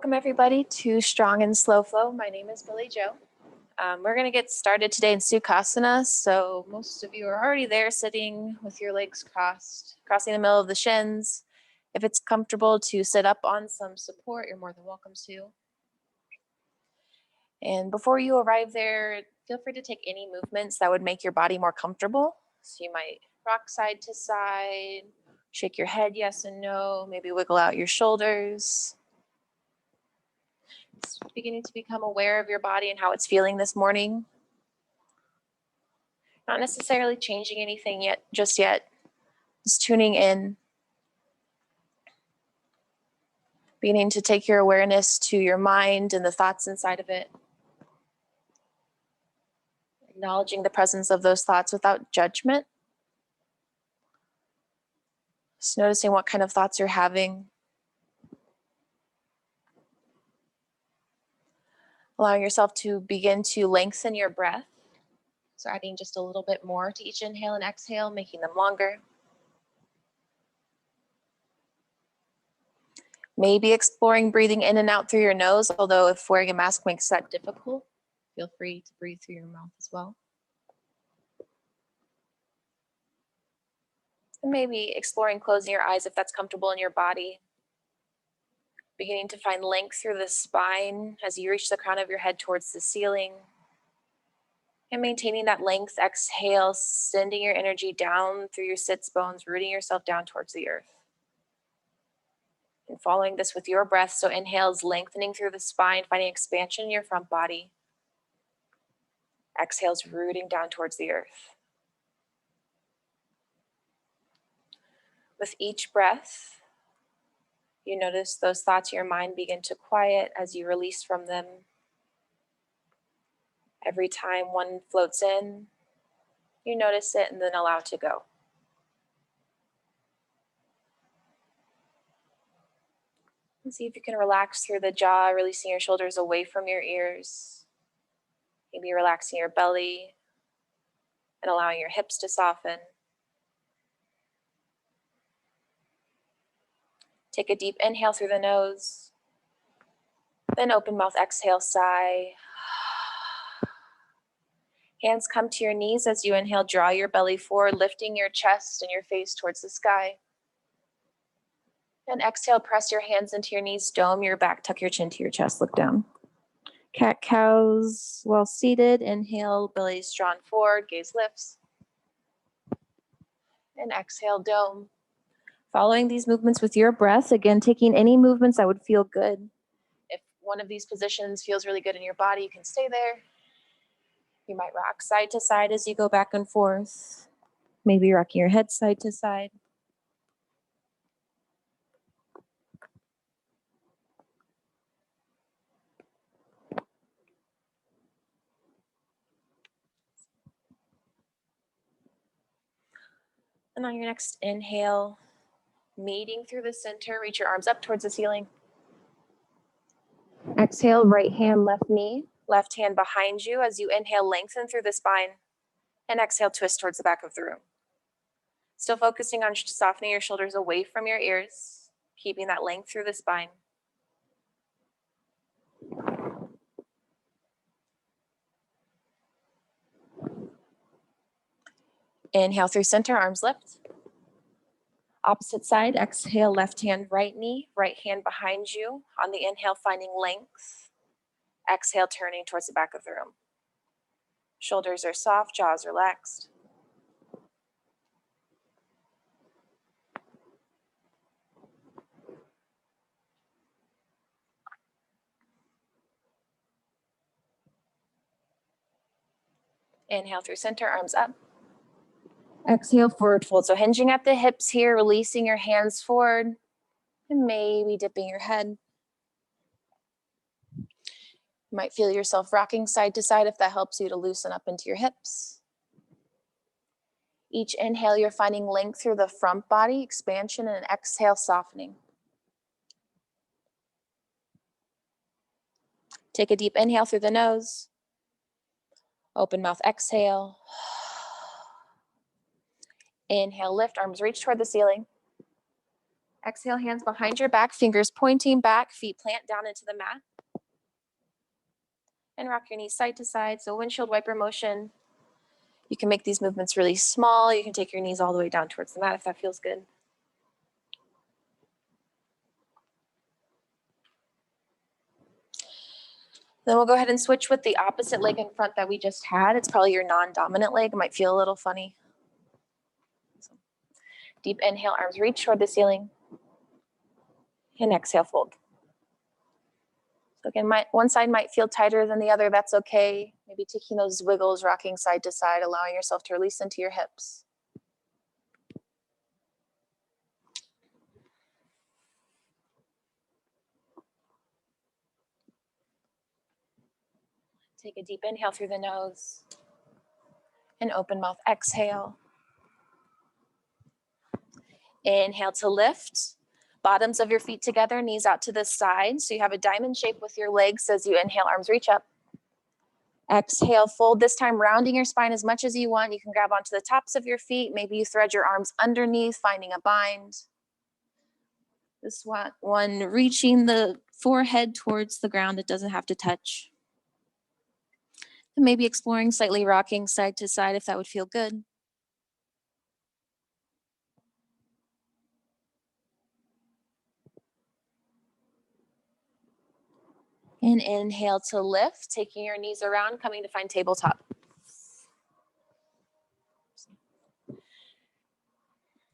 Welcome everybody to Strong and Slow Flow. My name is Billy Joe. We're going to get started today in Sukhasana. So most of you are already there sitting with your legs crossed, crossing the middle of the shins. If it's comfortable to sit up on some support, you're more than welcome to. And before you arrive there, feel free to take any movements that would make your body more comfortable. So you might rock side to side, shake your head yes and no, maybe wiggle out your shoulders. Beginning to become aware of your body and how it's feeling this morning. Not necessarily changing anything yet, just tuning in. Beginning to take your awareness to your mind and the thoughts inside of it. Acknowledging the presence of those thoughts without judgment. Just noticing what kind of thoughts you're having. Allowing yourself to begin to lengthen your breath. So adding just a little bit more to each inhale and exhale, making them longer. Maybe exploring breathing in and out through your nose, although if wearing a mask makes that difficult, feel free to breathe through your mouth as well. And maybe exploring closing your eyes if that's comfortable in your body. Beginning to find length through the spine as you reach the crown of your head towards the ceiling. And maintaining that length, exhale, sending your energy down through your sits bones, rooting yourself down towards the earth. And following this with your breath, so inhales lengthening through the spine, finding expansion in your front body. Exhales rooting down towards the earth. With each breath, you notice those thoughts in your mind begin to quiet as you release from them. Every time one floats in, you notice it and then allow it to go. And see if you can relax through the jaw, releasing your shoulders away from your ears. Maybe relaxing your belly and allowing your hips to soften. Take a deep inhale through the nose. Then open mouth, exhale, sigh. Hands come to your knees as you inhale, draw your belly forward, lifting your chest and your face towards the sky. And exhale, press your hands into your knees, dome your back, tuck your chin to your chest, look down. Cat cows while seated, inhale, belly's drawn forward, gaze lifts. And exhale, dome. Following these movements with your breath, again, taking any movements that would feel good. If one of these positions feels really good in your body, you can stay there. You might rock side to side as you go back and forth. Maybe rocking your head side to side. And on your next inhale, meeting through the center, reach your arms up towards the ceiling. Exhale, right hand, left knee, left hand behind you as you inhale, lengthen through the spine. And exhale, twist towards the back of the room. Still focusing on softening your shoulders away from your ears, keeping that length through the spine. Inhale through center, arms lift. Opposite side, exhale, left hand, right knee, right hand behind you. On the inhale, finding length. Exhale, turning towards the back of the room. Shoulders are soft, jaws relaxed. Inhale through center, arms up. Exhale, forward fold. So hinging at the hips here, releasing your hands forward, and maybe dipping your head. You might feel yourself rocking side to side if that helps you to loosen up into your hips. Each inhale, you're finding length through the front body, expansion, and an exhale, softening. Take a deep inhale through the nose. Open mouth, exhale. Inhale, lift, arms reach toward the ceiling. Exhale, hands behind your back, fingers pointing back, feet plant down into the mat. And rock your knees side to side. So windshield wiper motion. You can make these movements really small. You can take your knees all the way down towards the mat if that feels good. Then we'll go ahead and switch with the opposite leg in front that we just had. It's probably your non-dominant leg. It might feel a little funny. So deep inhale, arms reach toward the ceiling. And exhale, fold. So again, one side might feel tighter than the other. That's okay. Maybe taking those wiggles, rocking side to side, allowing yourself to release into your hips. Take a deep inhale through the nose. And open mouth, exhale. Inhale to lift. Bottoms of your feet together, knees out to the side. So you have a diamond shape with your legs as you inhale, arms reach up. Exhale, fold. This time rounding your spine as much as you want. You can grab onto the tops of your feet. Maybe you thread your arms underneath, finding a bind. This one reaching the forehead towards the ground. It doesn't have to touch. And maybe exploring slightly rocking side to side if that would feel good. And inhale to lift, taking your knees around, coming to find tabletop.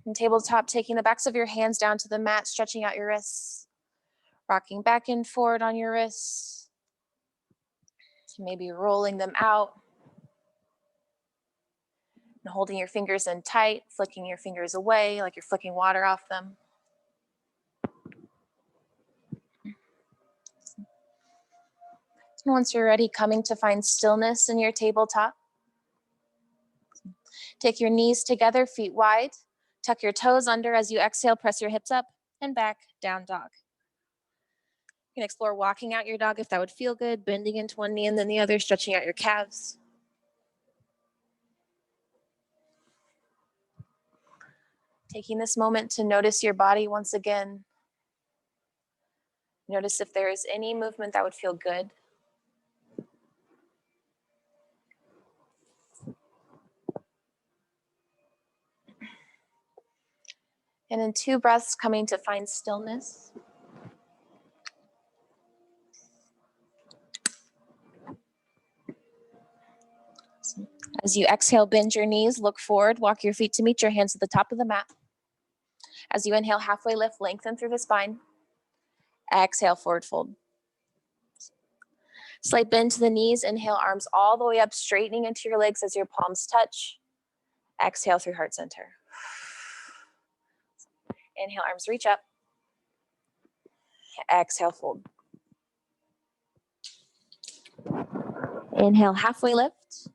And tabletop, taking the backs of your hands down to the mat, stretching out your wrists, rocking back and forward on your wrists. Maybe rolling them out. And holding your fingers in tight, flicking your fingers away like you're flicking water off them. And once you're ready, coming to find stillness in your tabletop. Take your knees together, feet wide. Tuck your toes under as you exhale, press your hips up and back, down dog. You can explore walking out your dog if that would feel good, bending into one knee and then the other, stretching out your calves. Taking this moment to notice your body once again. Notice if there is any movement that would feel good. And in 2 breaths, coming to find stillness. As you exhale, bend your knees, look forward, walk your feet to meet your hands at the top of the mat. As you inhale, halfway lift, lengthen through the spine. Exhale, forward fold. Slight bend to the knees, inhale, arms all the way up, straightening into your legs as your palms touch. Exhale through heart center. Inhale, arms reach up. Exhale, fold. Inhale, halfway lift.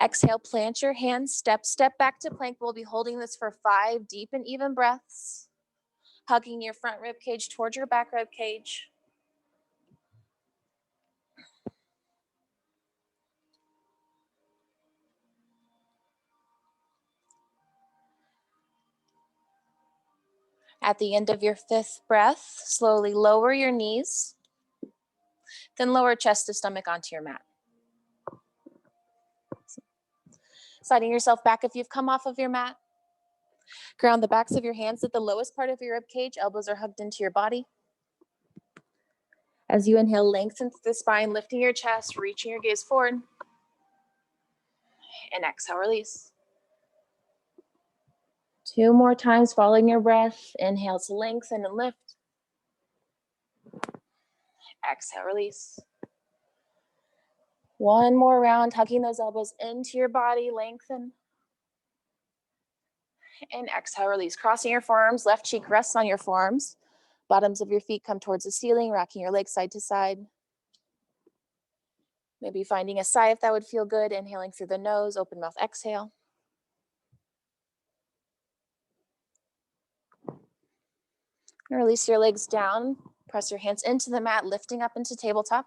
Exhale, plant your hands, step back to plank. We'll be holding this for 5 deep and even breaths. Hugging your front rib cage towards your back rib cage. At the end of your 5th breath, slowly lower your knees, then lower chest to stomach onto your mat. Sliding yourself back if you've come off of your mat. Ground the backs of your hands at the lowest part of your rib cage. Elbows are hugged into your body. As you inhale, lengthen the spine, lifting your chest, reaching your gaze forward. And exhale, release. 2 more times, following your breath. Inhale to lengthen and lift. Exhale, release. 1 more round, hugging those elbows into your body, lengthen. And exhale, release. Crossing your forearms, left cheek rests on your forearms. Bottoms of your feet come towards the ceiling, rocking your legs side to side. Maybe finding a sigh if that would feel good. Inhaling through the nose, open mouth, exhale. And release your legs down. Press your hands into the mat, lifting up into tabletop.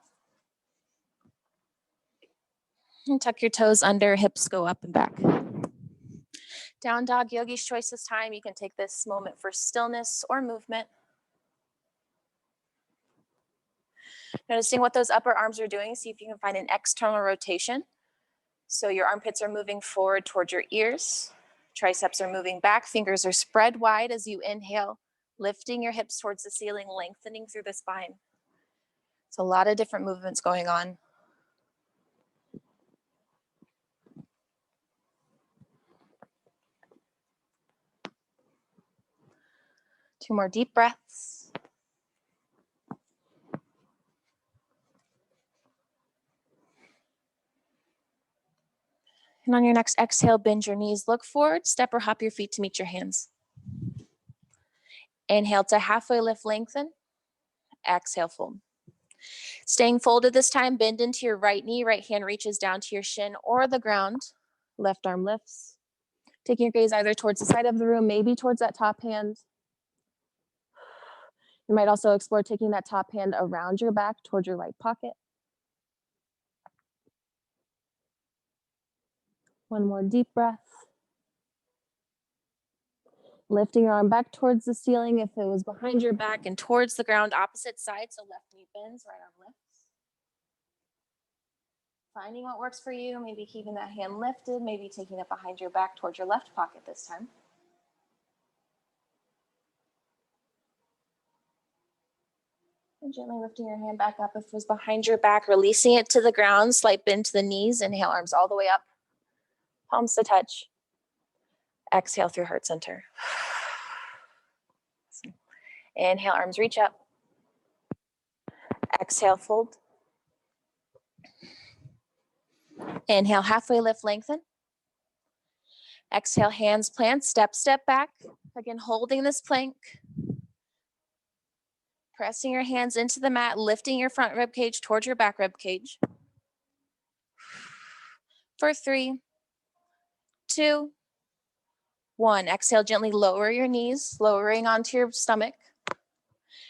And tuck your toes under, hips go up and back. Down dog, yogi's choice this time. You can take this moment for stillness or movement. Noticing what those upper arms are doing. See if you can find an external rotation. So your armpits are moving forward towards your ears. Triceps are moving back. Fingers are spread wide as you inhale, lifting your hips towards the ceiling, lengthening through the spine. It's a lot of different movements going on. Two more deep breaths. And on your next exhale, bend your knees, look forward, step or hop your feet to meet your hands. Inhale to halfway lift, lengthen. Exhale, fold. Staying folded this time, bend into your right knee, right hand reaches down to your shin or the ground. Left arm lifts. Taking your gaze either towards the side of the room, maybe towards that top hand. You might also explore taking that top hand around your back towards your right pocket. One more deep breath. Lifting your arm back towards the ceiling if it was behind your back and towards the ground, opposite side. So left knee bends, right arm lifts. Finding what works for you, maybe keeping that hand lifted, maybe taking it behind your back towards your left pocket this time. And gently lifting your hand back up if it was behind your back, releasing it to the ground, slight bend to the knees, inhale, arms all the way up, palms to touch. Exhale through heart center. Inhale, arms reach up. Exhale, fold. Inhale, halfway lift, lengthen. Exhale, hands plant, step back. Again, holding this plank. Pressing your hands into the mat, lifting your front rib cage towards your back rib cage. For 3, 2, 1. Exhale, gently lower your knees, lowering onto your stomach.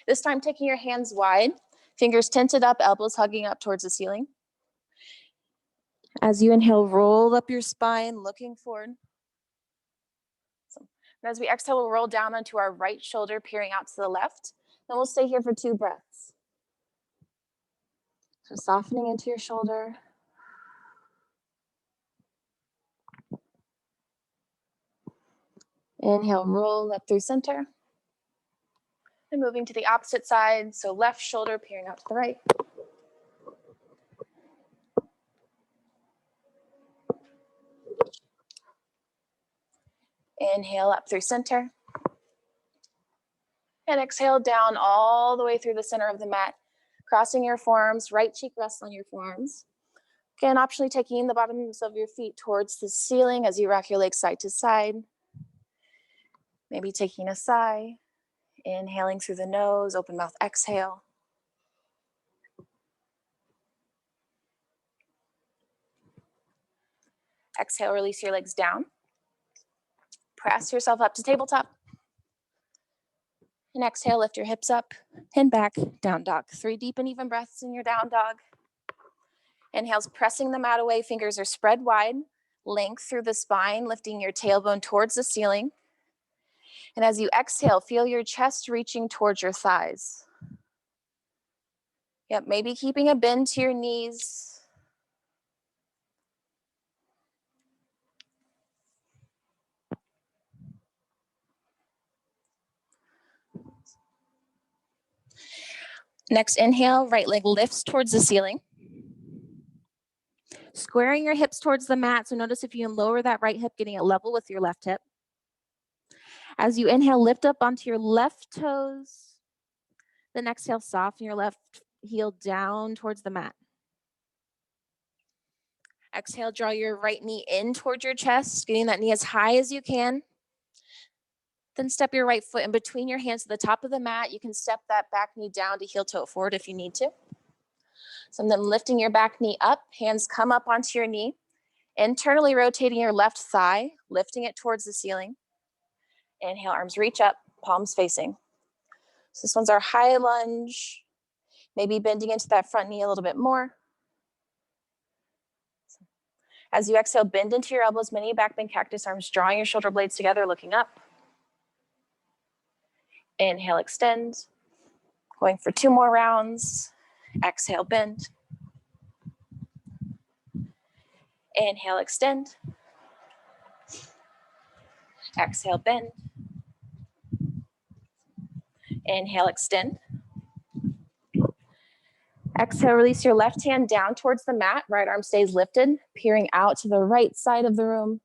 This time, taking your hands wide, fingers tented up, elbows hugging up towards the ceiling. As you inhale, roll up your spine, looking forward. And as we exhale, we'll roll down onto our right shoulder, peering out to the left. Then we'll stay here for 2 breaths. So softening into your shoulder. Inhale, roll up through center. And moving to the opposite side, so left shoulder peering out to the right. Inhale up through center. And exhale down all the way through the center of the mat, crossing your forearms, right cheek rests on your forearms. Again, optionally taking the bottoms of your feet towards the ceiling as you rock your legs side to side. Maybe taking a sigh, inhaling through the nose, open mouth, exhale. Exhale, release your legs down. Press yourself up to tabletop. And exhale, lift your hips up and back, down dog. 3 deep and even breaths in your down dog. Inhales, pressing the mat away, fingers are spread wide, length through the spine, lifting your tailbone towards the ceiling. And as you exhale, feel your chest reaching towards your thighs. Yep, maybe keeping a bend to your knees. Next inhale, right leg lifts towards the ceiling. Squaring your hips towards the mat, so notice if you can lower that right hip, getting it level with your left hip. As you inhale, lift up onto your left toes. Then exhale, soften your left heel down towards the mat. Exhale, draw your right knee in towards your chest, getting that knee as high as you can. Then step your right foot in between your hands to the top of the mat. You can step that back knee down to heel toe forward if you need to. So then lifting your back knee up, hands come up onto your knee. Internally rotating your left thigh, lifting it towards the ceiling. Inhale, arms reach up, palms facing. So this one's our high lunge. Maybe bending into that front knee a little bit more. As you exhale, bend into your elbows, mini back bend, cactus arms, drawing your shoulder blades together, looking up. Inhale, extend. Going for 2 more rounds. Exhale, bend. Inhale, extend. Exhale, bend. Inhale, extend. Exhale, release your left hand down towards the mat. Right arm stays lifted, peering out to the right side of the room.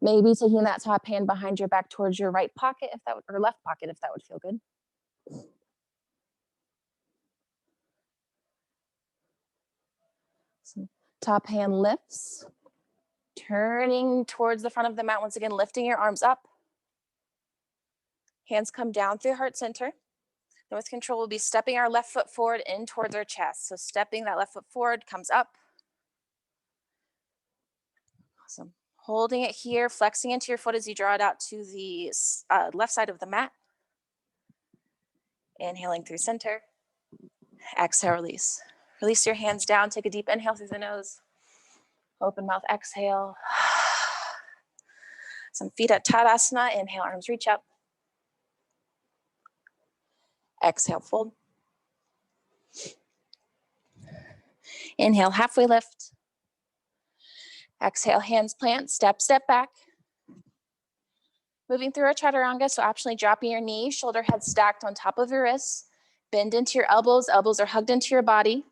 Maybe taking that top hand behind your back towards your right pocket, if that would, or left pocket, if that would feel good. So top hand lifts, turning towards the front of the mat. Once again, lifting your arms up. Hands come down through heart center. Then with control, we'll be stepping our left foot forward in towards our chest. So stepping that left foot forward, comes up. Awesome. Holding it here, flexing into your foot as you draw it out to the left side of the mat. Inhaling through center. Exhale, release. Release your hands down. Take a deep inhale through the nose. Open mouth, exhale. Some feet at Tadasana. Inhale, arms reach up. Exhale, fold. Inhale, halfway lift. Exhale, hands plant, step back. Moving through our chaturanga, so optionally dropping your knees, shoulder head stacked on top of your wrists. Bend into your elbows, elbows are hugged into your body.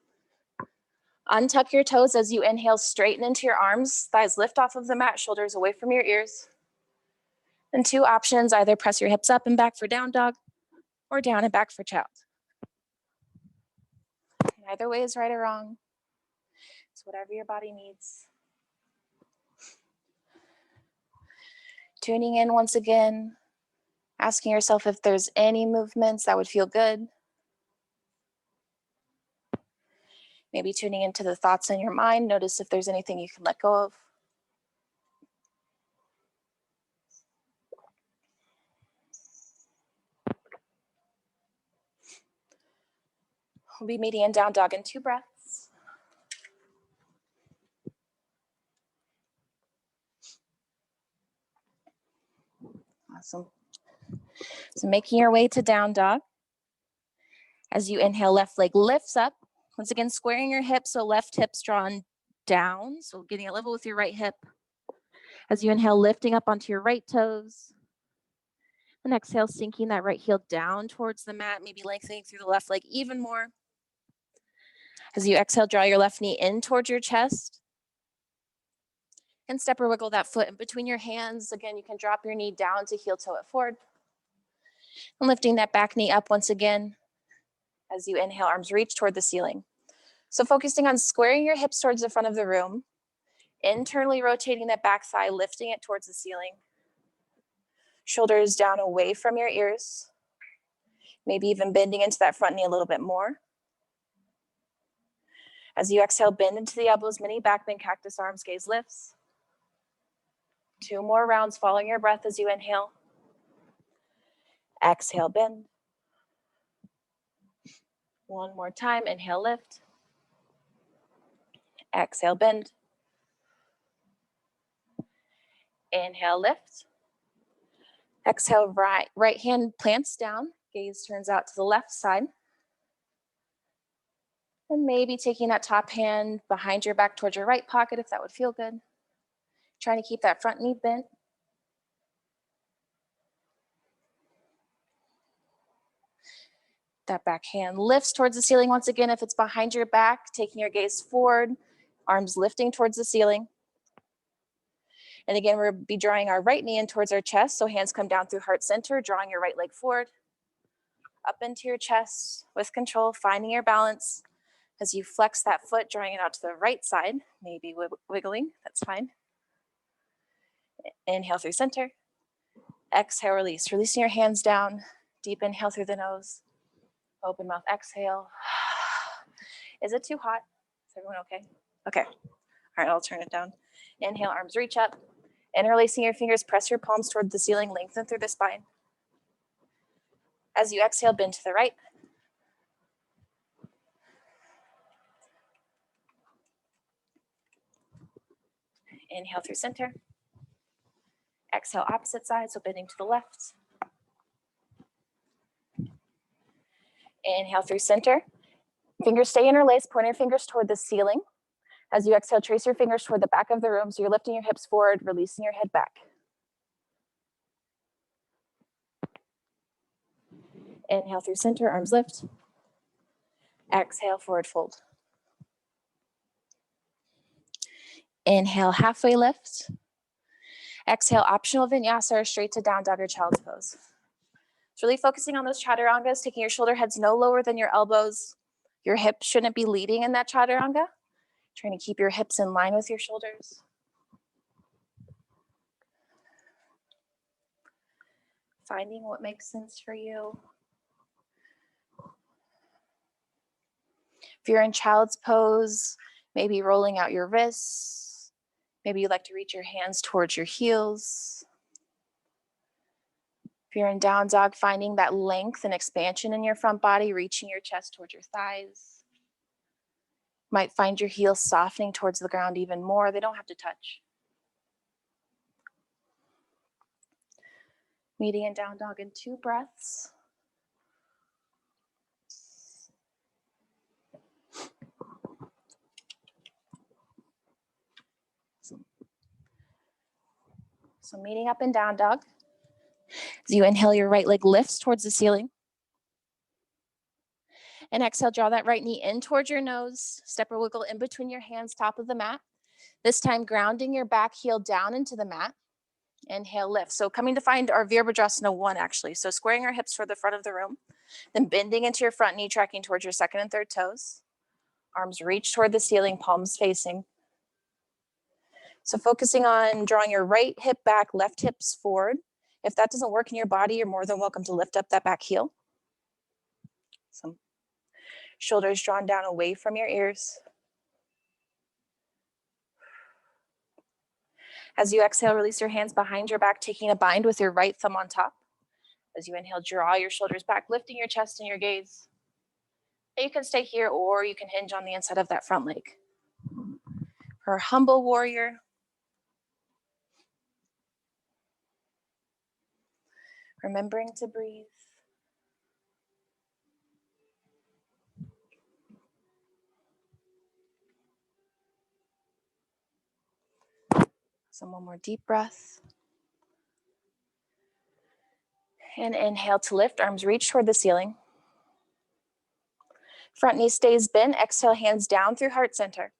Untuck your toes as you inhale, straighten into your arms, thighs lift off of the mat, shoulders away from your ears. And 2 options, either press your hips up and back for down dog, or down and back for child. Neither way is right or wrong. It's whatever your body needs. Tuning in once again, asking yourself if there's any movements that would feel good. Maybe tuning into the thoughts in your mind. Notice if there's anything you can let go of. We'll be meeting in down dog in 2 breaths. Awesome. So making your way to down dog. As you inhale, left leg lifts up. Once again, squaring your hips, so left hip's drawn down, so getting a level with your right hip. As you inhale, lifting up onto your right toes. And exhale, sinking that right heel down towards the mat, maybe lengthening through the left leg even more. As you exhale, draw your left knee in towards your chest. And step or wiggle that foot in between your hands. Again, you can drop your knee down to heel toe it forward. And lifting that back knee up once again. As you inhale, arms reach toward the ceiling. So focusing on squaring your hips towards the front of the room, internally rotating that back thigh, lifting it towards the ceiling. Shoulders down away from your ears. Maybe even bending into that front knee a little bit more. As you exhale, bend into the elbows, mini back bend, cactus arms, gaze lifts. 2 more rounds following your breath as you inhale. Exhale, bend. 1 more time, inhale, lift. Exhale, bend. Inhale, lift. Exhale, right hand plants down. Gaze turns out to the left side. And maybe taking that top hand behind your back towards your right pocket if that would feel good. Trying to keep that front knee bent. That back hand lifts towards the ceiling once again. If it's behind your back, taking your gaze forward, arms lifting towards the ceiling. And again, we'll be drawing our right knee in towards our chest. So hands come down through heart center, drawing your right leg forward, up into your chest with control, finding your balance. As you flex that foot, drawing it out to the right side, maybe wiggling, that's fine. Inhale through center. Exhale, release. Releasing your hands down. Deep inhale through the nose. Open mouth, exhale. Is it too hot? Is everyone okay? Okay. All right, I'll turn it down. Inhale, arms reach up. Interlacing your fingers, press your palms toward the ceiling, lengthen through the spine. As you exhale, bend to the right. Inhale through center. Exhale, opposite side, so bending to the left. Inhale through center. Fingers stay interlaced, point your fingers toward the ceiling. As you exhale, trace your fingers toward the back of the room, so you're lifting your hips forward, releasing your head back. Inhale through center, arms lift. Exhale, forward fold. Inhale, halfway lift. Exhale, optional vinyasa or straight to down dog or child's pose. It's really focusing on those chaturangas, taking your shoulder heads no lower than your elbows. Your hips shouldn't be leading in that chaturanga. Trying to keep your hips in line with your shoulders. Finding what makes sense for you. If you're in child's pose, maybe rolling out your wrists. Maybe you like to reach your hands towards your heels. If you're in down dog, finding that length and expansion in your front body, reaching your chest towards your thighs. Might find your heels softening towards the ground even more. They don't have to touch. Meeting in down dog in 2 breaths. So meeting up in down dog. As you inhale, your right leg lifts towards the ceiling. And exhale, draw that right knee in towards your nose. Step or wiggle in between your hands, top of the mat. This time, grounding your back heel down into the mat. Inhale, lift. So coming to find our Virabhadrasana 1, actually. So squaring our hips toward the front of the room. Then bending into your front knee, tracking towards your second and third toes. Arms reach toward the ceiling, palms facing. So focusing on drawing your right hip back, left hips forward. If that doesn't work in your body, you're more than welcome to lift up that back heel. So shoulders drawn down away from your ears. As you exhale, release your hands behind your back, taking a bind with your right thumb on top. As you inhale, draw your shoulders back, lifting your chest and your gaze. You can stay here or you can hinge on the inside of that front leg. For humble warrior. Remembering to breathe. So one more deep breath. And inhale to lift, arms reach toward the ceiling. Front knee stays bent, exhale, hands down through heart center.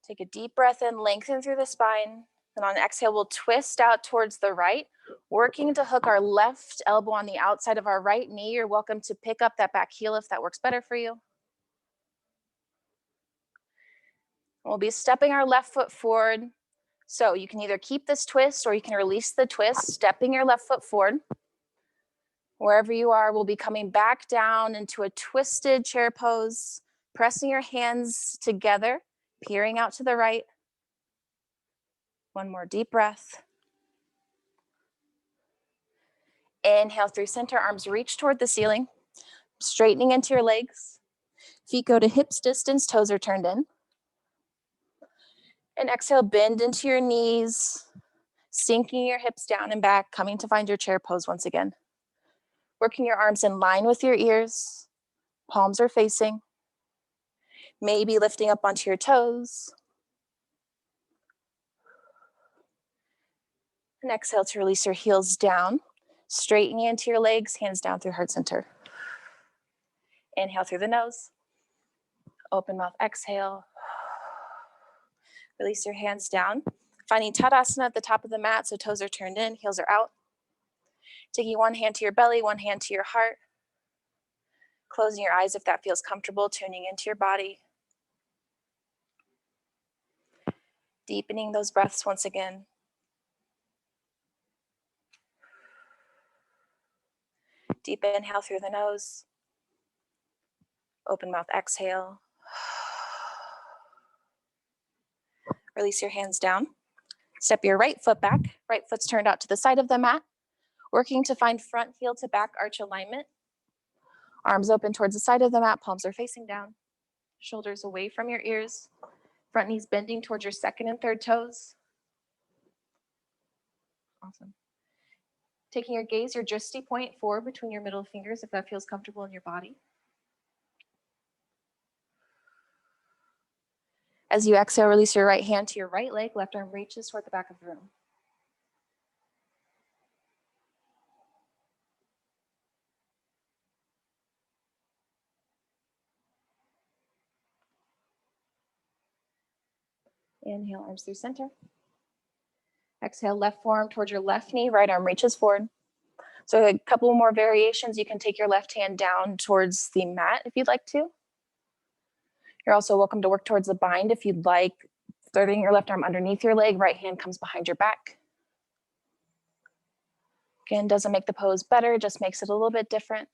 Take a deep breath in, lengthen through the spine. And on exhale, we'll twist out towards the right, working to hook our left elbow on the outside of our right knee. You're welcome to pick up that back heel if that works better for you. We'll be stepping our left foot forward. So you can either keep this twist or you can release the twist, stepping your left foot forward. Wherever you are, we'll be coming back down into a twisted chair pose, pressing your hands together, peering out to the right. One more deep breath. Inhale through center, arms reach toward the ceiling, straightening into your legs. Feet go to hips distance, toes are turned in. And exhale, bend into your knees, sinking your hips down and back, coming to find your chair pose once again. Working your arms in line with your ears, palms are facing. Maybe lifting up onto your toes. And exhale to release your heels down, straightening into your legs, hands down through heart center. Inhale through the nose. Open mouth, exhale. Release your hands down. Finding Tadasana at the top of the mat, so toes are turned in, heels are out. Taking one hand to your belly, one hand to your heart. Closing your eyes if that feels comfortable, tuning into your body. Deepening those breaths once again. Deep inhale through the nose. Open mouth, exhale. Release your hands down. Step your right foot back. Right foot's turned out to the side of the mat. Working to find front heel to back arch alignment. Arms open towards the side of the mat, palms are facing down. Shoulders away from your ears. Front knees bending towards your second and third toes. Awesome. Taking your gaze, your dristy point forward between your middle fingers if that feels comfortable in your body. As you exhale, release your right hand to your right leg, left arm reaches toward the back of the room. Inhale, arms through center. Exhale, left forearm towards your left knee, right arm reaches forward. So a couple more variations. You can take your left hand down towards the mat if you'd like to. You're also welcome to work towards the bind if you'd like. Threading your left arm underneath your leg, right hand comes behind your back. Again, doesn't make the pose better, just makes it a little bit different.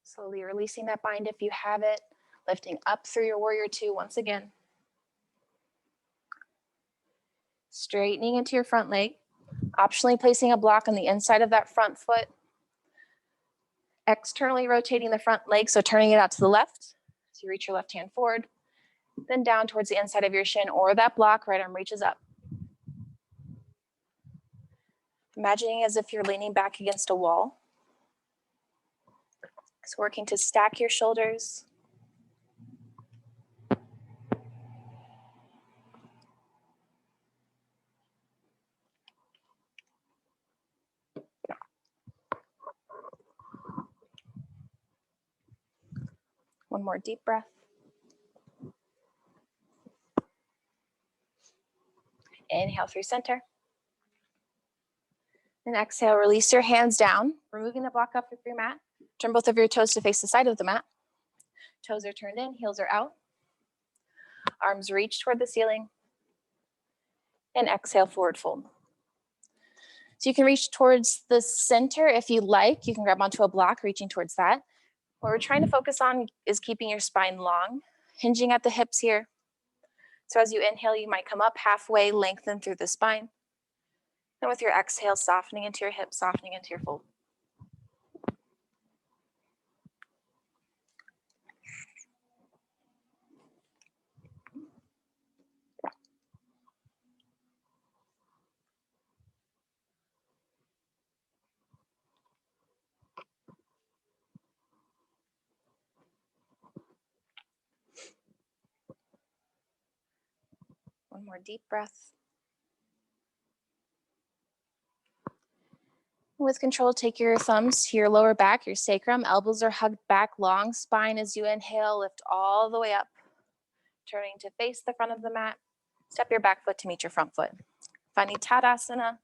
Slowly releasing that bind if you have it, lifting up through your warrior two once again. Straightening into your front leg, optionally placing a block on the inside of that front foot. Externally rotating the front leg, so turning it out to the left. So you reach your left hand forward, then down towards the inside of your shin or that block, right arm reaches up. Imagining as if you're leaning back against a wall. So working to stack your shoulders. One more deep breath. Inhale through center. And exhale, release your hands down, removing the block up with your mat. Turn both of your toes to face the side of the mat. Toes are turned in, heels are out. Arms reach toward the ceiling. And exhale, forward fold. So you can reach towards the center if you like. You can grab onto a block, reaching towards that. What we're trying to focus on is keeping your spine long, hinging at the hips here. So as you inhale, you might come up halfway, lengthen through the spine. And with your exhale, softening into your hips, softening into your fold. One more deep breath. With control, take your thumbs to your lower back, your sacrum. Elbows are hugged back, long spine as you inhale, lift all the way up. Turning to face the front of the mat. Step your back foot to meet your front foot. Finding Tadasana.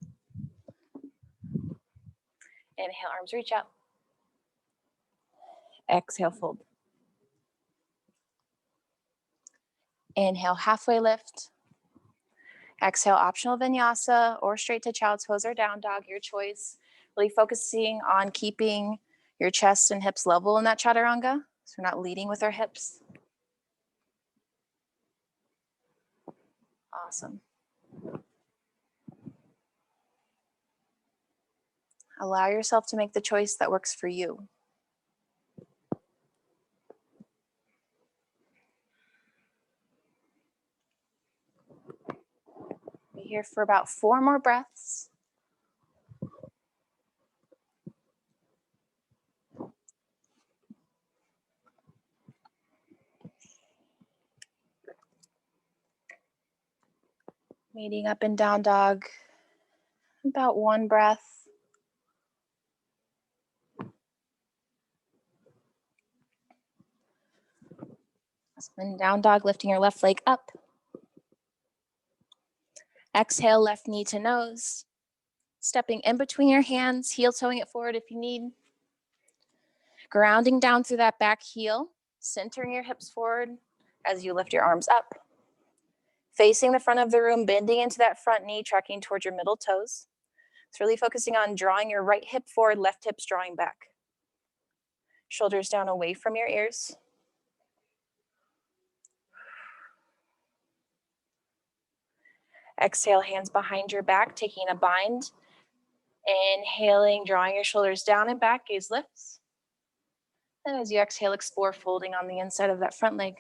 Inhale, arms reach up. Exhale, fold. Inhale, halfway lift. Exhale, optional vinyasa or straight to child's pose or down dog, your choice. Really focusing on keeping your chest and hips level in that chaturanga. So we're not leading with our hips. Awesome. Allow yourself to make the choice that works for you. Be here for about 4 more breaths. Meeting up in down dog, about 1 breath. And down dog, lifting your left leg up. Exhale, left knee to nose. Stepping in between your hands, heel toeing it forward if you need. Grounding down through that back heel, centering your hips forward as you lift your arms up. Facing the front of the room, bending into that front knee, tracking towards your middle toes. It's really focusing on drawing your right hip forward, left hips drawing back. Shoulders down away from your ears. Exhale, hands behind your back, taking a bind. Inhaling, drawing your shoulders down and back, gaze lifts. And as you exhale, explore folding on the inside of that front leg.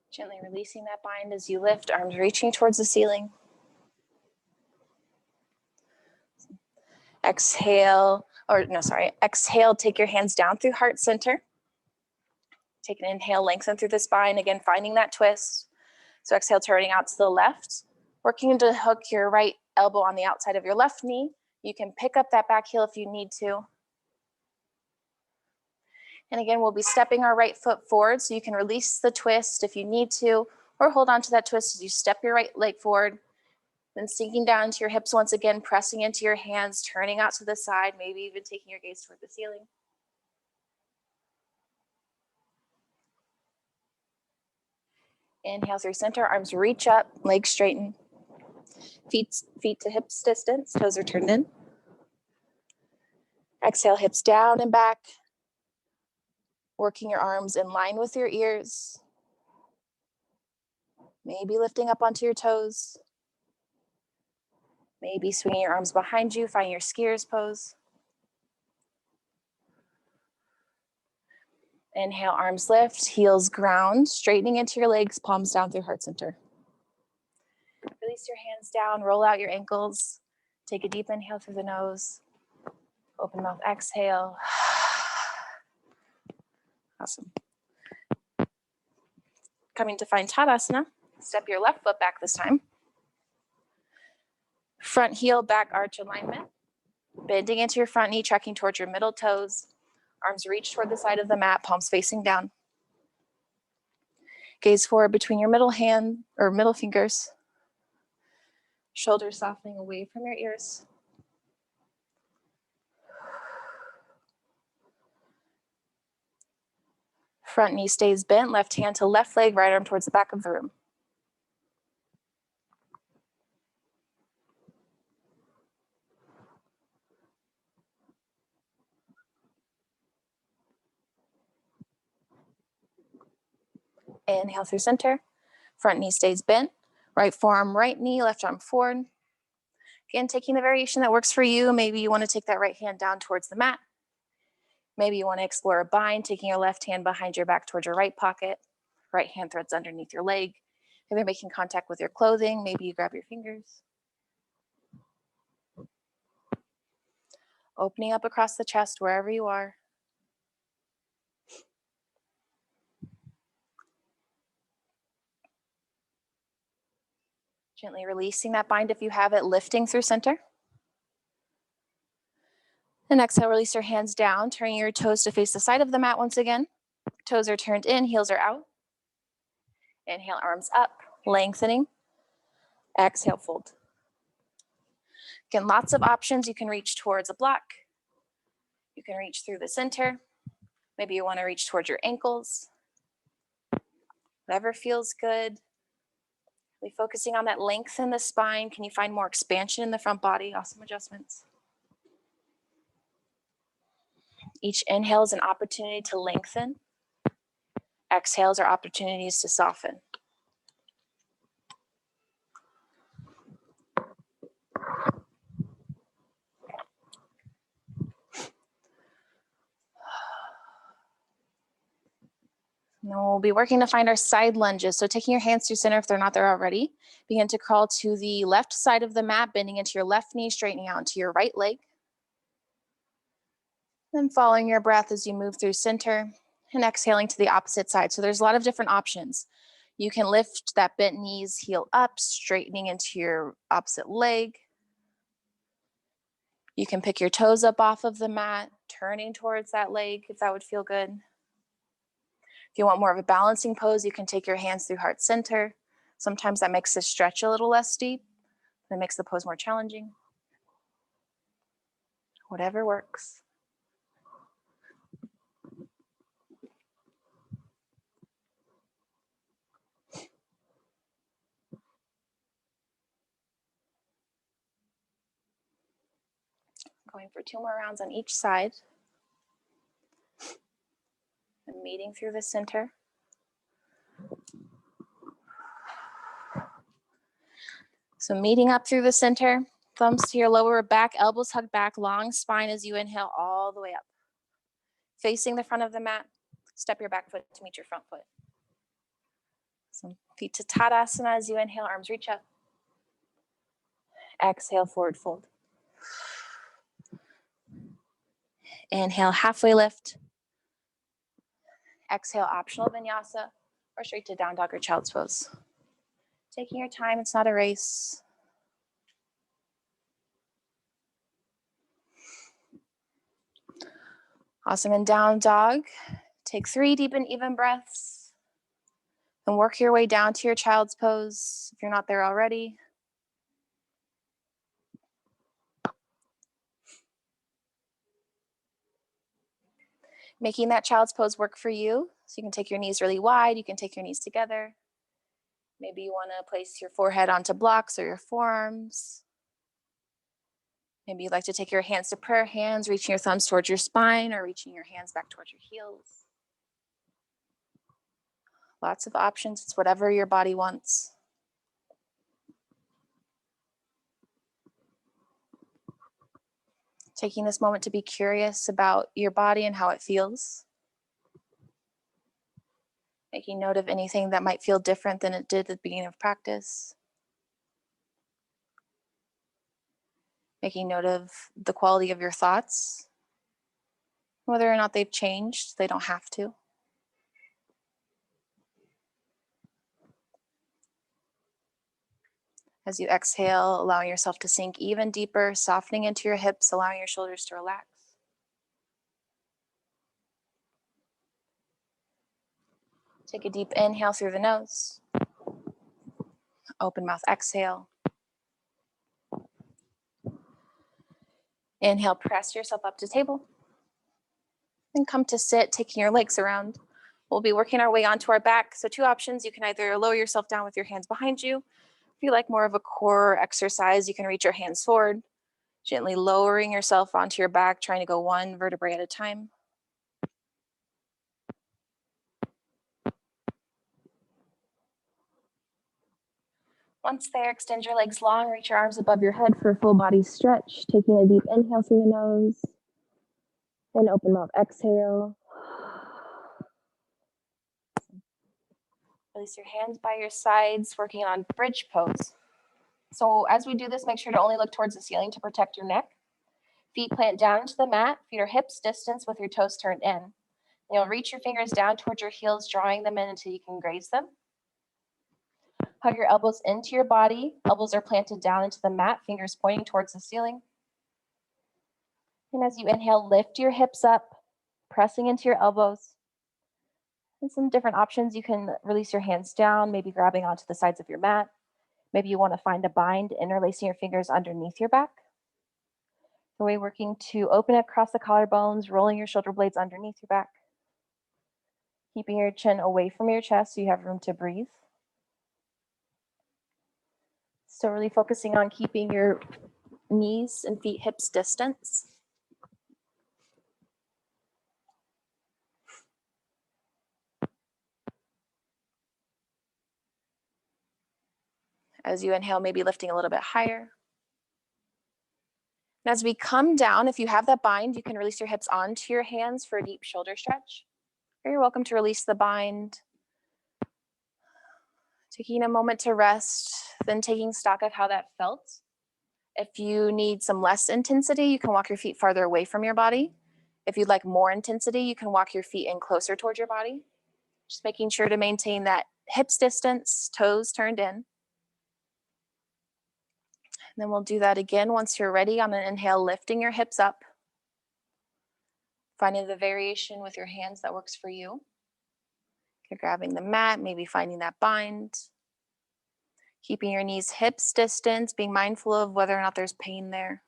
Gently releasing that bind as you lift, arms reaching towards the ceiling. Exhale, take your hands down through heart center. Take an inhale, lengthen through the spine, again, finding that twist. So exhale, turning out to the left, working to hook your right elbow on the outside of your left knee. You can pick up that back heel if you need to. And again, we'll be stepping our right foot forward, so you can release the twist if you need to, or hold on to that twist as you step your right leg forward. Then sinking down into your hips once again, pressing into your hands, turning out to the side, maybe even taking your gaze toward the ceiling. Inhale through center, arms reach up, legs straighten. Feet to hips distance, toes are turned in. Exhale, hips down and back. Working your arms in line with your ears. Maybe lifting up onto your toes. Maybe swinging your arms behind you, find your skier's pose. Inhale, arms lift, heels ground, straightening into your legs, palms down through heart center. Release your hands down, roll out your ankles. Take a deep inhale through the nose. Open mouth, exhale. Awesome. Coming to find Tadasana. Step your left foot back this time. Front heel, back arch alignment. Bending into your front knee, tracking towards your middle toes. Arms reach toward the side of the mat, palms facing down. Gaze forward between your middle fingers. Shoulders softening away from your ears. Front knee stays bent, left hand to left leg, right arm towards the back of the room. Inhale through center. Front knee stays bent. Right forearm, right knee, left arm forward. Again, taking the variation that works for you. Maybe you want to take that right hand down towards the mat. Maybe you want to explore a bind, taking your left hand behind your back towards your right pocket. Right hand threads underneath your leg. If they're making contact with your clothing, maybe you grab your fingers. Opening up across the chest wherever you are. Gently releasing that bind if you have it, lifting through center. And exhale, release your hands down, turning your toes to face the side of the mat once again. Toes are turned in, heels are out. Inhale, arms up, lengthening. Exhale, fold. Again, lots of options. You can reach towards a block. You can reach through the center. Maybe you want to reach towards your ankles. Whatever feels good. Really focusing on that length in the spine. Can you find more expansion in the front body? Awesome adjustments. Each inhale is an opportunity to lengthen. Exhales are opportunities to soften. Now we'll be working to find our side lunges. So taking your hands through center if they're not there already. Begin to crawl to the left side of the mat, bending into your left knee, straightening out into your right leg. Then following your breath as you move through center and exhaling to the opposite side. So there's a lot of different options. You can lift that bent knees, heel up, straightening into your opposite leg. You can pick your toes up off of the mat, turning towards that leg if that would feel good. If you want more of a balancing pose, you can take your hands through heart center. Sometimes that makes the stretch a little less steep. That makes the pose more challenging. Whatever works. Going for 2 more rounds on each side. And meeting through the center. So meeting up through the center, thumbs to your lower back, elbows hug back, long spine as you inhale all the way up. Facing the front of the mat, step your back foot to meet your front foot. So feet to Tadasana as you inhale, arms reach up. Exhale, forward fold. Inhale, halfway lift. Exhale, optional vinyasa, or straight to down dog or child's pose. Taking your time, it's not a race. Awesome, and down dog. Take 3 deep and even breaths. And work your way down to your child's pose if you're not there already. Making that child's pose work for you. So you can take your knees really wide, you can take your knees together. Maybe you want to place your forehead onto blocks or your forearms. Maybe you'd like to take your hands to prayer hands, reaching your thumbs towards your spine or reaching your hands back towards your heels. Lots of options, it's whatever your body wants. Taking this moment to be curious about your body and how it feels. Making note of anything that might feel different than it did at the beginning of practice. Making note of the quality of your thoughts. Whether or not they've changed, they don't have to. As you exhale, allowing yourself to sink even deeper, softening into your hips, allowing your shoulders to relax. Take a deep inhale through the nose. Open mouth, exhale. Inhale, press yourself up to table. And come to sit, taking your legs around. We'll be working our way onto our back. So 2 options. You can either lower yourself down with your hands behind you. If you like more of a core exercise, you can reach your hands forward, gently lowering yourself onto your back, trying to go 1 vertebrae at a time. Once there, extend your legs long, reach your arms above your head for a full body stretch. Taking a deep inhale through the nose. And open mouth, exhale. Release your hands by your sides, working on bridge pose. So as we do this, make sure to only look towards the ceiling to protect your neck. Feet plant down into the mat, feet are hips distance with your toes turned in. You'll reach your fingers down towards your heels, drawing them in until you can graze them. Hug your elbows into your body. Elbows are planted down into the mat, fingers pointing towards the ceiling. And as you inhale, lift your hips up, pressing into your elbows. And some different options. You can release your hands down, maybe grabbing onto the sides of your mat. Maybe you want to find a bind, interlacing your fingers underneath your back. We're working to open across the collarbones, rolling your shoulder blades underneath your back. Keeping your chin away from your chest so you have room to breathe. So really focusing on keeping your knees and feet hips distance. As you inhale, maybe lifting a little bit higher. And as we come down, if you have that bind, you can release your hips onto your hands for a deep shoulder stretch. Or you're welcome to release the bind. Taking a moment to rest, then taking stock of how that felt. If you need some less intensity, you can walk your feet farther away from your body. If you'd like more intensity, you can walk your feet in closer towards your body. Just making sure to maintain that hips distance, toes turned in. And then we'll do that again once you're ready. On an inhale, lifting your hips up. Finding the variation with your hands that works for you. You're grabbing the mat, maybe finding that bind. Keeping your knees hips distance, being mindful of whether or not there's pain there.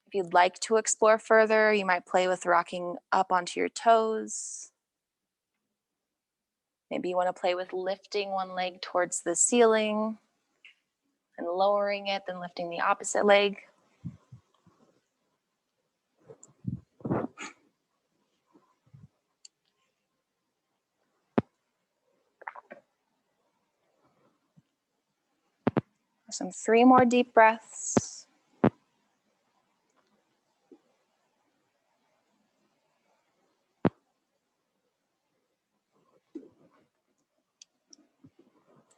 If you'd like to explore further, you might play with rocking up onto your toes. Maybe you want to play with lifting one leg towards the ceiling and lowering it, then lifting the opposite leg. Some 3 more deep breaths.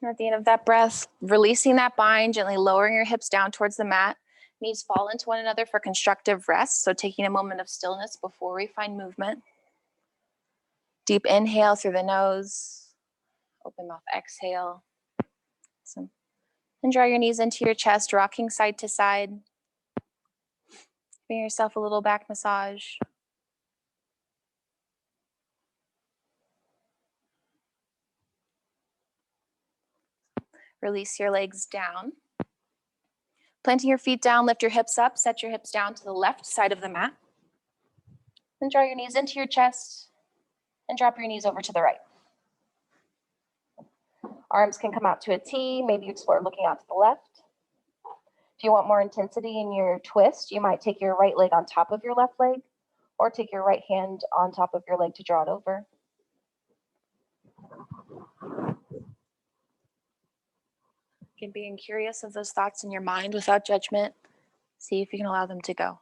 And at the end of that breath, releasing that bind, gently lowering your hips down towards the mat. Knees fall into one another for constructive rest. So taking a moment of stillness before we find movement. Deep inhale through the nose. Open mouth, exhale. Awesome. And draw your knees into your chest, rocking side to side. Giving yourself a little back massage. Release your legs down. Planting your feet down, lift your hips up, set your hips down to the left side of the mat. Then draw your knees into your chest and drop your knees over to the right. Arms can come out to a T, maybe explore looking out to the left. If you want more intensity in your twist, you might take your right leg on top of your left leg or take your right hand on top of your leg to draw it over. Again, being curious of those thoughts in your mind without judgment. See if you can allow them to go.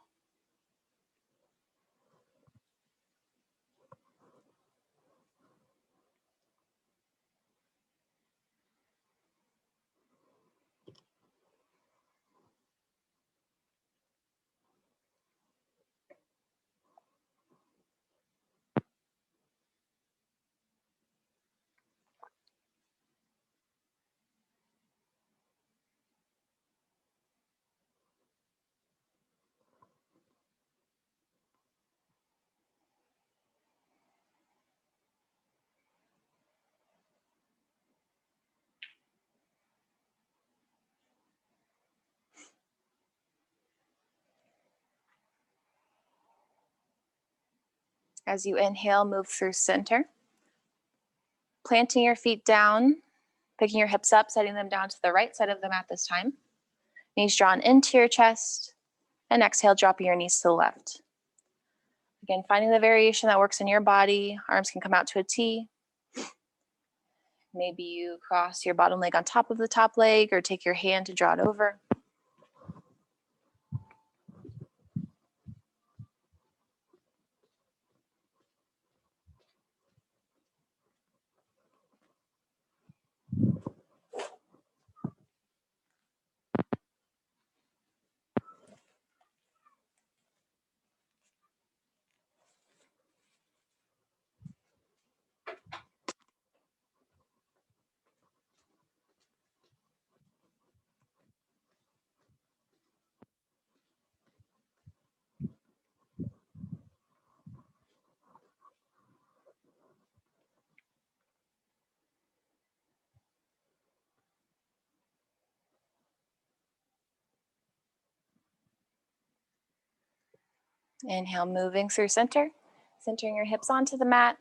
As you inhale, move through center. Planting your feet down, picking your hips up, setting them down to the right side of the mat this time. Knees drawn into your chest. And exhale, dropping your knees to the left. Again, finding the variation that works in your body. Arms can come out to a T. Maybe you cross your bottom leg on top of the top leg or take your hand to draw it over. Inhale, moving through center, centering your hips onto the mat.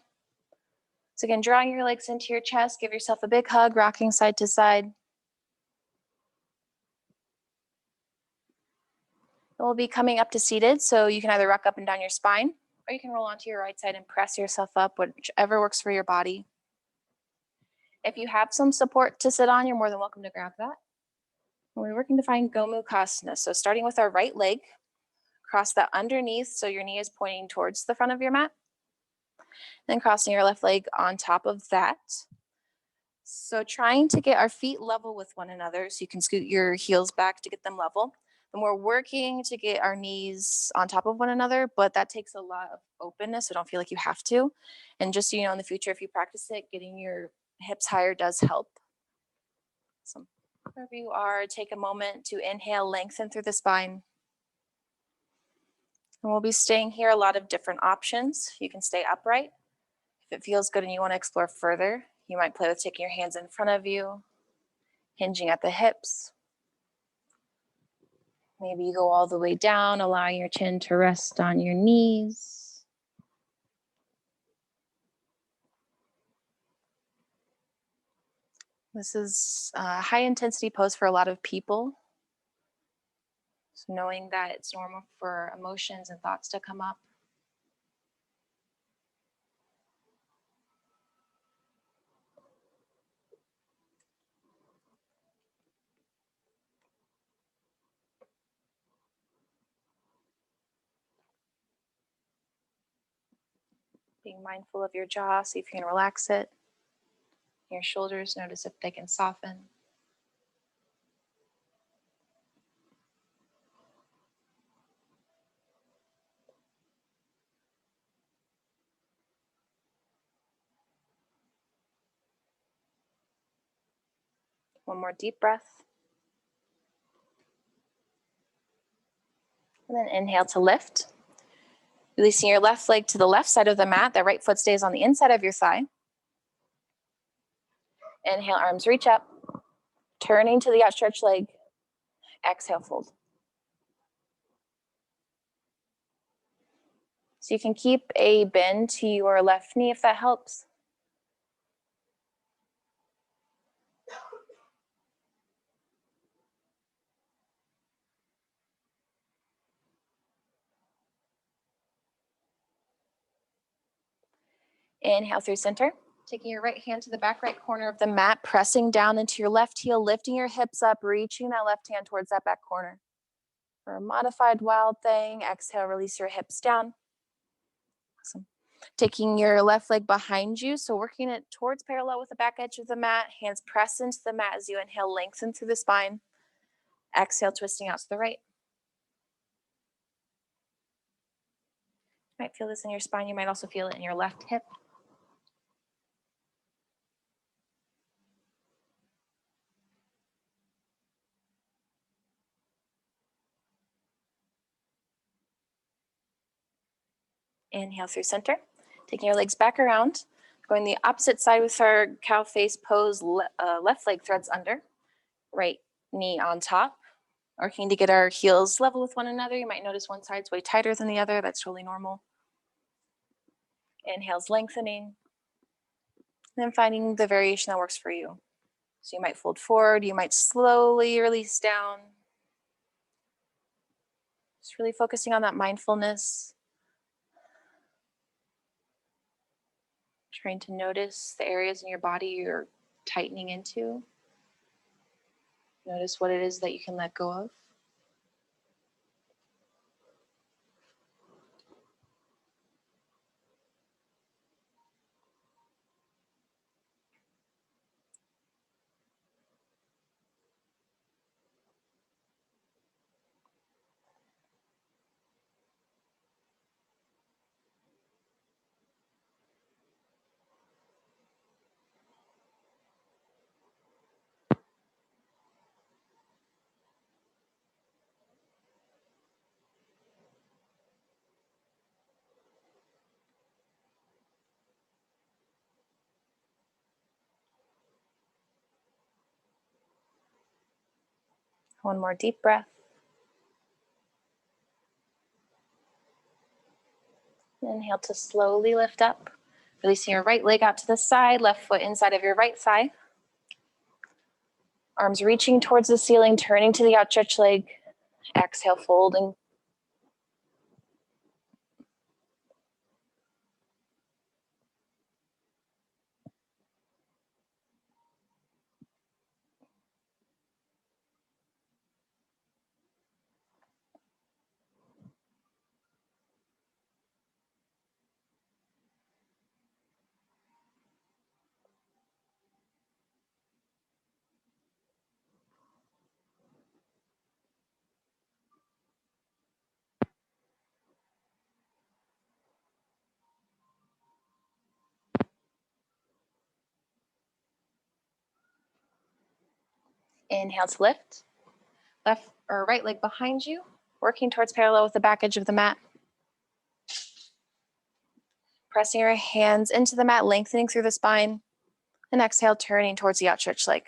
So again, drawing your legs into your chest, give yourself a big hug, rocking side to side. And we'll be coming up to seated, so you can either rock up and down your spine, or you can roll onto your right side and press yourself up, whichever works for your body. If you have some support to sit on, you're more than welcome to grab that. And we're working to find Gomukhasana. So starting with our right leg, cross that underneath so your knee is pointing towards the front of your mat. Then crossing your left leg on top of that. So trying to get our feet level with one another, so you can scoot your heels back to get them level. And we're working to get our knees on top of one another, but that takes a lot of openness, so don't feel like you have to. And just so you know, in the future, if you practice it, getting your hips higher does help. So wherever you are, take a moment to inhale, lengthen through the spine. And we'll be staying here, a lot of different options. You can stay upright. If it feels good and you want to explore further, you might play with taking your hands in front of you, hinging at the hips. Maybe you go all the way down, allowing your chin to rest on your knees. This is a high intensity pose for a lot of people. So knowing that it's normal for emotions and thoughts to come up. Being mindful of your jaw, see if you can relax it. Your shoulders, notice if they can soften. One more deep breath. And then inhale to lift. Releasing your left leg to the left side of the mat. That right foot stays on the inside of your thigh. Inhale, arms reach up. Turning to the outstretched leg. Exhale, fold. So you can keep a bend to your left knee if that helps. Inhale through center. Taking your right hand to the back right corner of the mat, pressing down into your left heel, lifting your hips up, reaching that left hand towards that back corner. For a modified wild thing, exhale, release your hips down. Awesome. Taking your left leg behind you, so working it towards parallel with the back edge of the mat, hands press into the mat as you inhale, lengthen through the spine. Exhale, twisting out to the right. You might feel this in your spine. You might also feel it in your left hip. Inhale through center. Taking your legs back around. Going the opposite side with our cow face pose, left leg threads under. Right knee on top. Working to get our heels level with one another. You might notice one side's way tighter than the other. That's totally normal. Inhales lengthening. And then finding the variation that works for you. So you might fold forward. You might slowly release down. Just really focusing on that mindfulness. Trying to notice the areas in your body you're tightening into. Notice what it is that you can let go of. One more deep breath. Inhale to slowly lift up. Releasing your right leg out to the side, left foot inside of your right thigh. Arms reaching towards the ceiling, turning to the outstretched leg. Exhale, folding. Inhale to lift. Left or right leg behind you, working towards parallel with the back edge of the mat. Pressing your hands into the mat, lengthening through the spine. And exhale, turning towards the outstretched leg.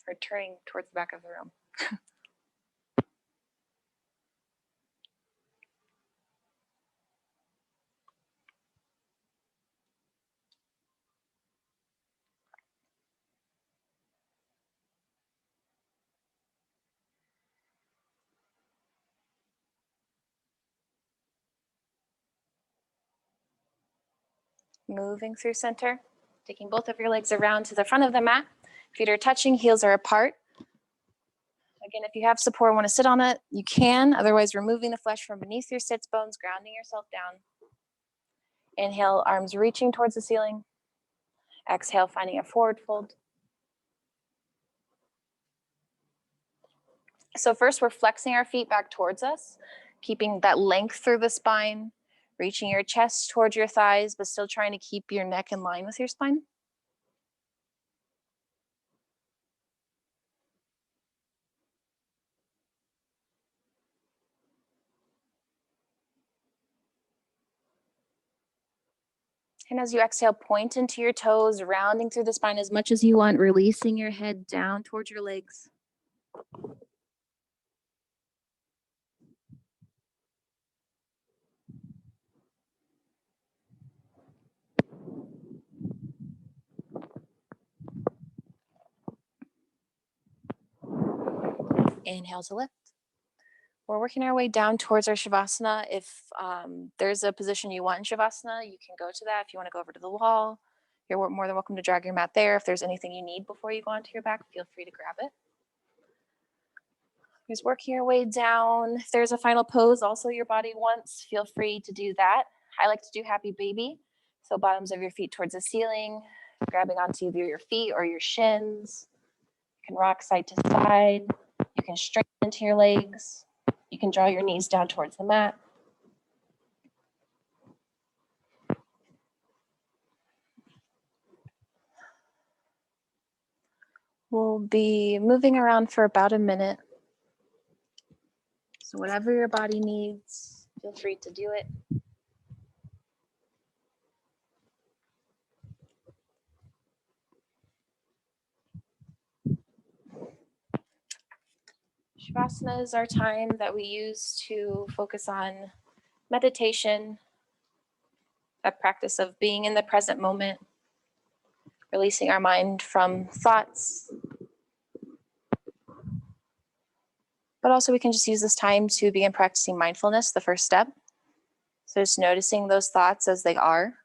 Or turning towards the back of the room. Moving through center, taking both of your legs around to the front of the mat. Feet are touching, heels are apart. Again, if you have support and want to sit on it, you can. Otherwise, removing the flesh from beneath your sits bones, grounding yourself down. Inhale, arms reaching towards the ceiling. Exhale, finding a forward fold. So first, we're flexing our feet back towards us, keeping that length through the spine, reaching your chest towards your thighs, but still trying to keep your neck in line with your spine. And as you exhale, point into your toes, rounding through the spine as much as you want, releasing your head down towards your legs. Inhale to lift. We're working our way down towards our Shavasana. If there's a position you want in Shavasana, you can go to that. If you want to go over to the wall, you're more than welcome to drag your mat there. If there's anything you need before you go onto your back, feel free to grab it. Just working your way down. If there's a final pose also your body wants, feel free to do that. I like to do happy baby. So bottoms of your feet towards the ceiling, grabbing onto either your feet or your shins. You can rock side to side. You can straighten into your legs. You can draw your knees down towards the mat. We'll be moving around for about a minute. So whatever your body needs, feel free to do it. Shavasana is our time that we use to focus on meditation, a practice of being in the present moment, releasing our mind from thoughts. But also we can just use this time to begin practicing mindfulness, the first step. So just noticing those thoughts as they are,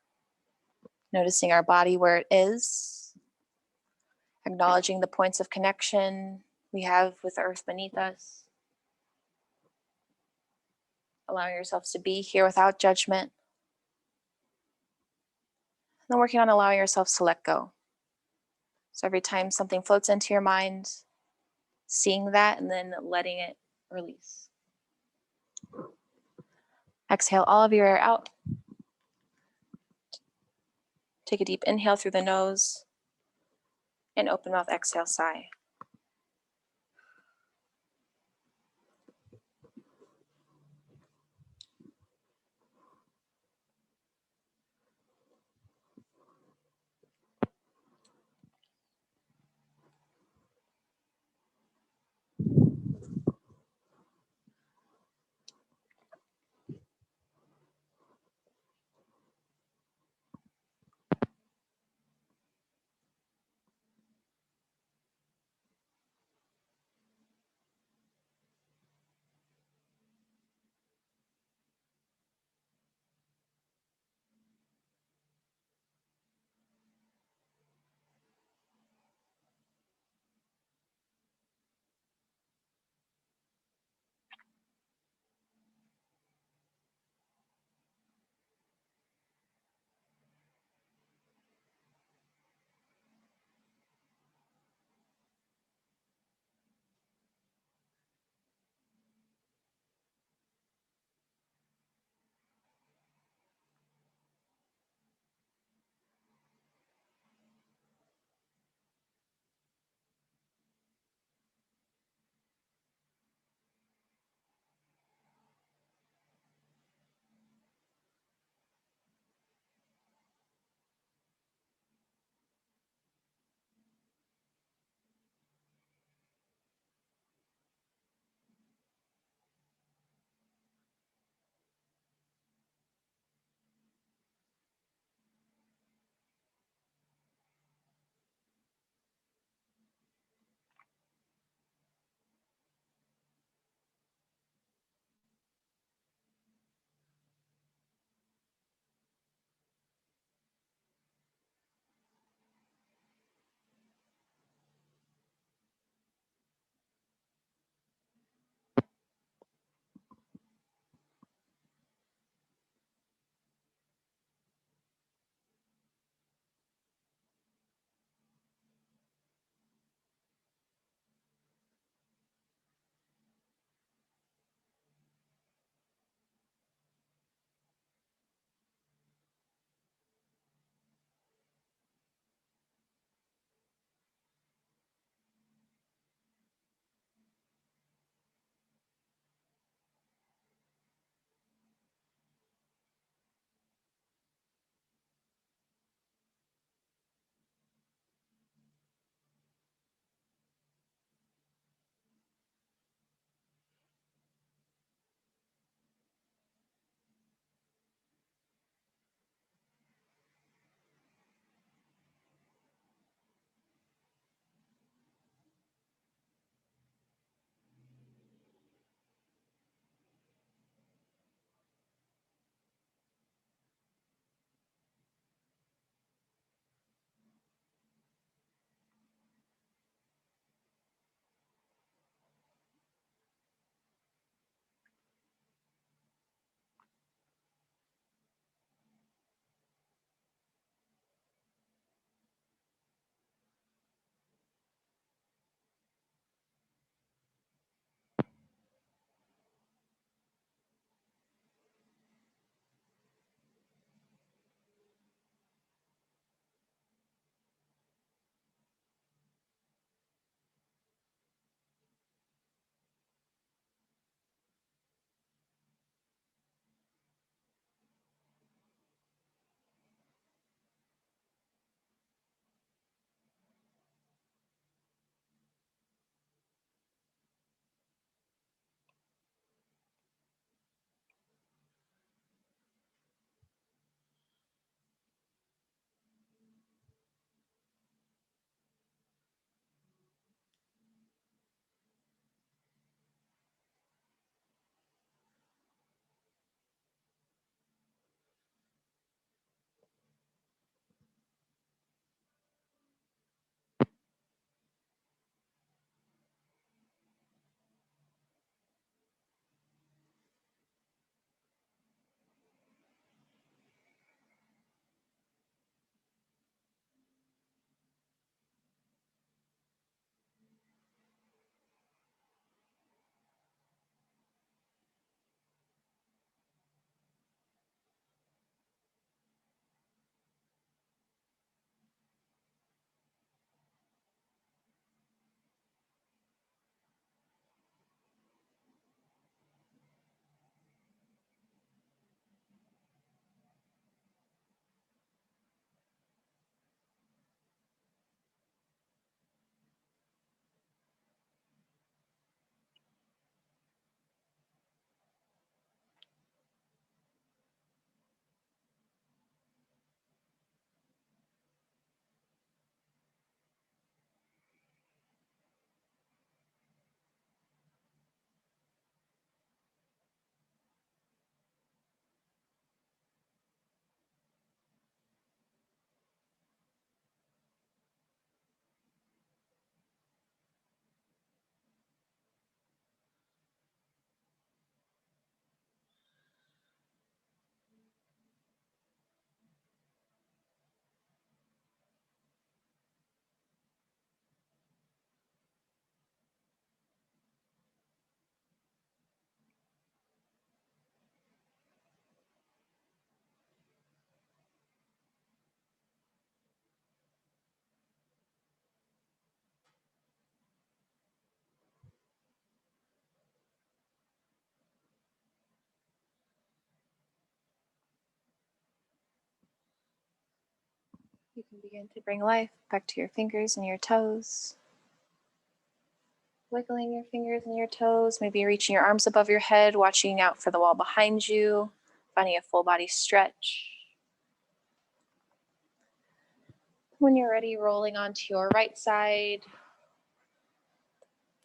noticing our body where it is, acknowledging the points of connection we have with the earth beneath us, allowing yourselves to be here without judgment, and then working on allowing yourselves to let go. So every time something floats into your mind, seeing that and then letting it release. Exhale all of your air out. Take a deep inhale through the nose and open mouth, exhale, sigh. You can begin to bring life back to your fingers and your toes. Wiggling your fingers and your toes, maybe reaching your arms above your head, watching out for the wall behind you, finding a full body stretch. When you're ready, rolling onto your right side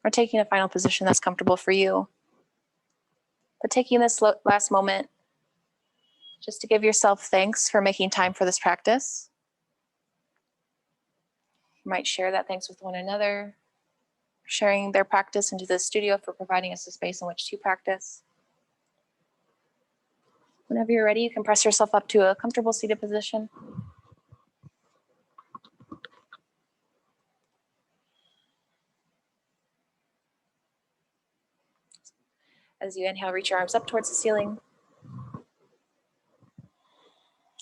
or taking a final position that's comfortable for you. But taking this last moment just to give yourself thanks for making time for this practice. You might share that thanks with one another, sharing their practice into the studio for providing us a space in which to practice. Whenever you're ready, you can press yourself up to a comfortable seated position. As you inhale, reach your arms up towards the ceiling.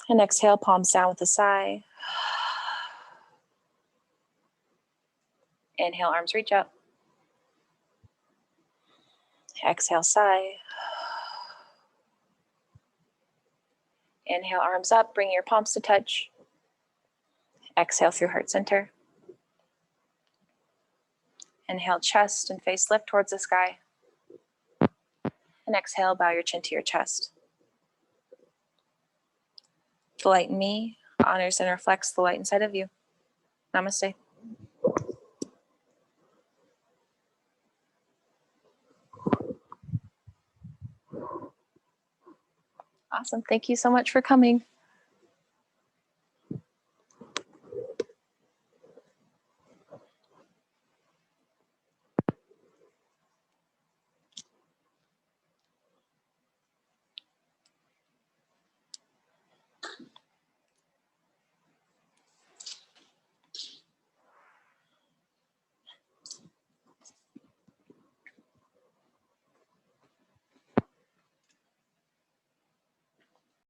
And exhale, palms down with a sigh. Inhale, arms reach up. Exhale, sigh. Inhale, arms up, bring your palms to touch. Exhale through heart center. Inhale, chest and face lift towards the sky. And exhale, bow your chin to your chest. The light in me honors and reflects the light inside of you. Namaste. Awesome. Thank you so much for coming.